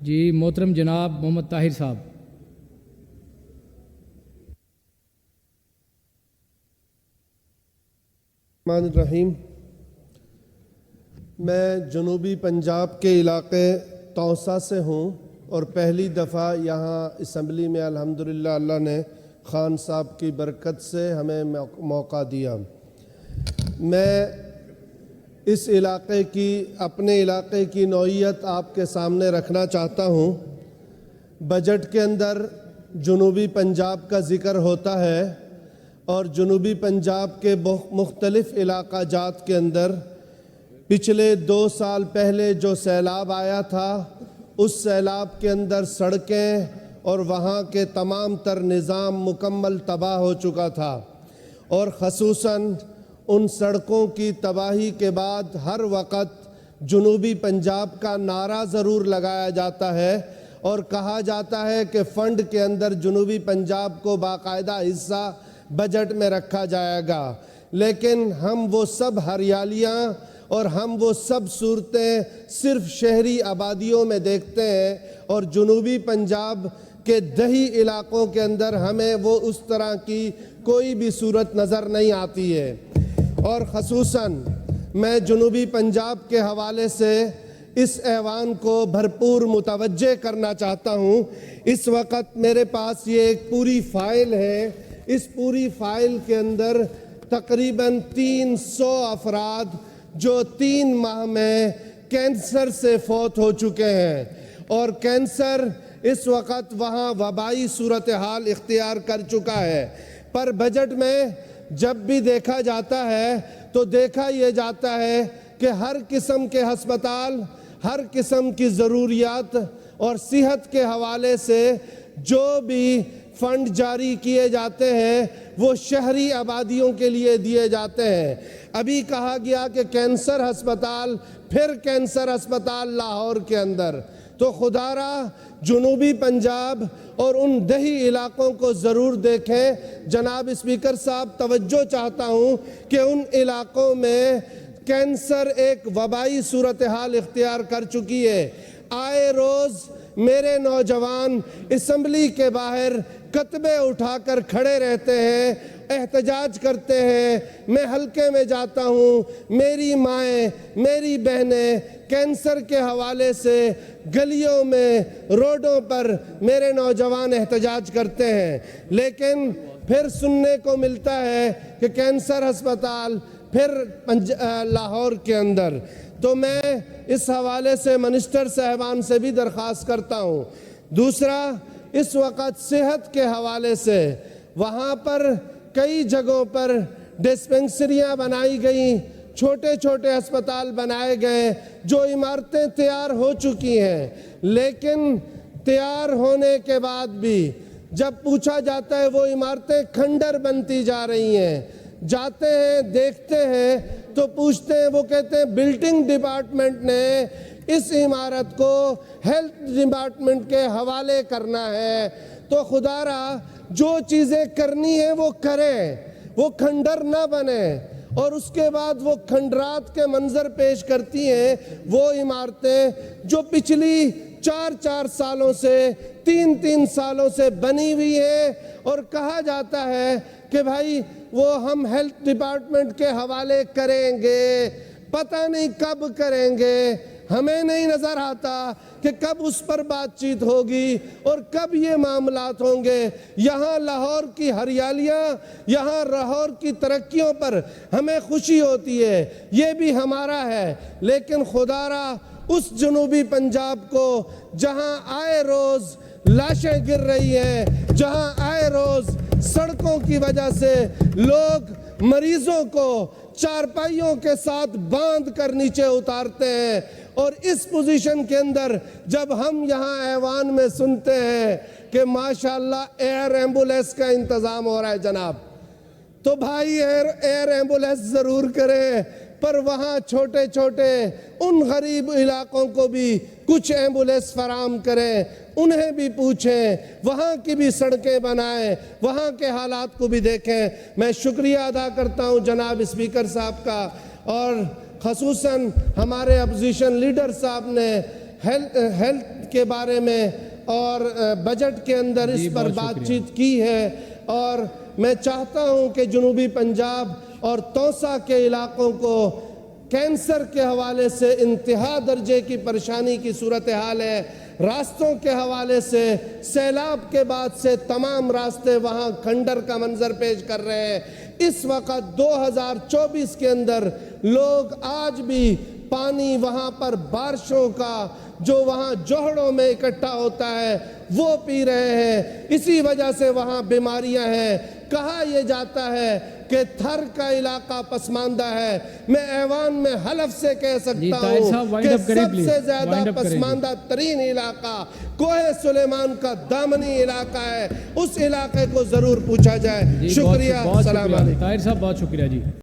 جی محترم جناب محمد طاہر صاحب۔ الرحمن الرحیم۔ میں جنوبی پنجاب کے علاقے توسا سے ہوں اور پہلی دفعہ یہاں اسمبلی میں الحمدللہ اللہ نے خان صاحب کی برکت سے ہمیں موقع دیا۔ میں اس علاقے کی اپنے علاقے کی نوعیت آپ کے سامنے رکھنا چاہتا ہوں۔ بجٹ کے اندر جنوبی پنجاب کا ذکر ہوتا ہے اور جنوبی پنجاب کے مختلف علاقہ جات کے اندر پچھلے 2 سال پہلے جو سیلاب آیا تھا اس سیلاب کے اندر سڑکیں اور وہاں کے تمام تر نظام مکمل تباہ ہو چکا تھا، اور خصوصاً ان سڑکوں کی تباہی کے بعد ہر وقت جنوبی پنجاب کا نعرہ ضرور لگایا جاتا ہے اور کہا جاتا ہے کہ فنڈ کے اندر جنوبی پنجاب کو باقاعدہ حصہ بجٹ میں رکھا جائے گا، لیکن ہم وہ سب ہریالیاں اور ہم وہ سب صورتیں صرف شہری آبادیوں میں دیکھتے ہیں، اور جنوبی پنجاب کے دیہی علاقوں کے اندر ہمیں وہ اس طرح کی کوئی بھی صورت نظر نہیں آتی ہے۔ اور خصوصاً میں جنوبی پنجاب کے حوالے سے اس ایوان کو بھرپور متوجہ کرنا چاہتا ہوں۔ اس وقت میرے پاس یہ ایک پوری فائل ہے، اس پوری فائل کے اندر تقریباً 300 افراد جو 3 ماہ میں کینسر سے فوت ہو چکے ہیں، اور کینسر اس وقت وہاں وبائی صورتحال اختیار کر چکا ہے۔ پر بجٹ میں جب بھی دیکھا جاتا ہے تو دیکھا یہ جاتا ہے کہ ہر قسم کے ہسپتال، ہر قسم کی ضروریات اور صحت کے حوالے سے جو بھی فنڈ جاری کیے جاتے ہیں وہ شہری آبادیوں کے لیے دیے جاتے ہیں۔ ابھی کہا گیا کہ کینسر ہسپتال، پھر کینسر ہسپتال لاہور کے اندر، تو خدا را جنوبی پنجاب اور ان دیہی علاقوں کو ضرور دیکھیں۔ جناب اسپیکر صاحب، توجہ چاہتا ہوں کہ ان علاقوں میں کینسر ایک وبائی صورتحال اختیار کر چکی ہے۔ آئے روز میرے نوجوان اسمبلی کے باہر کتبے اٹھا کر کھڑے رہتے ہیں، احتجاج کرتے ہیں۔ میں حلقے میں جاتا ہوں، میری مائیں، میری بہنیں کینسر کے حوالے سے گلیوں میں، روڈوں پر میرے نوجوان احتجاج کرتے ہیں، لیکن پھر سننے کو ملتا ہے کہ کینسر ہسپتال پھر لاہور کے اندر۔ تو میں اس حوالے سے منسٹر صاحبان سے بھی درخواست کرتا ہوں۔ دوسرا، اس وقت صحت کے حوالے سے وہاں پر کئی جگہوں پر ڈسپنسریاں بنائی گئیں، چھوٹے چھوٹے ہسپتال بنائے گئے، جو عمارتیں تیار ہو چکی ہیں، لیکن تیار ہونے کے بعد بھی جب پوچھا جاتا ہے وہ عمارتیں کھنڈر بنتی جا رہی ہیں۔ جاتے ہیں، دیکھتے ہیں تو پوچھتے ہیں، وہ کہتے ہیں بلڈنگ ڈپارٹمنٹ نے اس عمارت کو ہیلتھ ڈپارٹمنٹ کے حوالے کرنا ہے۔ تو خدا را جو چیزیں کرنی ہیں وہ کریں، وہ کھنڈر نہ بنے، اور اس کے بعد وہ کھنڈرات کے منظر پیش کرتی ہیں وہ عمارتیں جو پچھلی 4 سالوں سے 3 سالوں سے بنی ہوئی ہیں، اور کہا جاتا ہے کہ بھائی وہ ہم ہیلتھ ڈپارٹمنٹ کے حوالے کریں گے، پتہ نہیں کب کریں گے، ہمیں نہیں نظر آتا کہ کب اس پر بات چیت ہوگی اور کب یہ معاملات ہوں گے۔ یہاں لاہور کی ہریالیاں، یہاں لاہور کی ترقیوں پر ہمیں خوشی ہوتی ہے، یہ بھی ہمارا ہے، لیکن خدا را اس جنوبی پنجاب کو جہاں آئے روز لاشیں گر رہی ہیں، جہاں آئے روز سڑکوں کی وجہ سے لوگ مریضوں کو چارپائیوں کے ساتھ باندھ کر نیچے اتارتے ہیں، اور اس پوزیشن کے اندر جب ہم یہاں ایوان میں سنتے ہیں کہ ماشاءاللہ ایئر ایمبولینس کا انتظام ہو رہا ہے جناب، تو بھائی ایئر ایمبولینس ضرور کریں، پر وہاں چھوٹے چھوٹے ان غریب علاقوں کو بھی کچھ ایمبولینس فراہم کریں، انہیں بھی پوچھیں، وہاں کی بھی سڑکیں بنائیں، وہاں کے حالات کو بھی دیکھیں۔ میں شکریہ ادا کرتا ہوں جناب اسپیکر صاحب کا، اور خصوصاً ہمارے اپوزیشن لیڈر صاحب نے ہیلتھ کے بارے میں اور بجٹ کے اندر اس پر بات چیت کی ہے، اور میں چاہتا ہوں کہ جنوبی پنجاب اور توسا کے علاقوں کو کینسر کے حوالے سے انتہا درجے کی پریشانی کی صورتحال ہے، راستوں کے حوالے سے سیلاب کے بعد سے تمام راستے وہاں کھنڈر کا منظر پیش کر رہے ہیں۔ اس وقت 2024 کے اندر لوگ آج بھی پانی وہاں پر بارشوں کا جو وہاں جوہڑوں میں اکٹھا ہوتا ہے وہ پی رہے ہیں، اسی وجہ سے وہاں بیماریاں ہیں۔ کہا یہ جاتا ہے کہ تھر کا علاقہ پسماندہ ہے، میں ایوان میں حلف سے کہہ سکتا ہوں کہ سب سے زیادہ پسماندہ ترین علاقہ کوہ سلیمان کا دامنی علاقہ ہے، اس علاقے کو ضرور پوچھا جائے۔ شکریہ، السلام علیکم۔ طاہر صاحب بہت شکریہ جی۔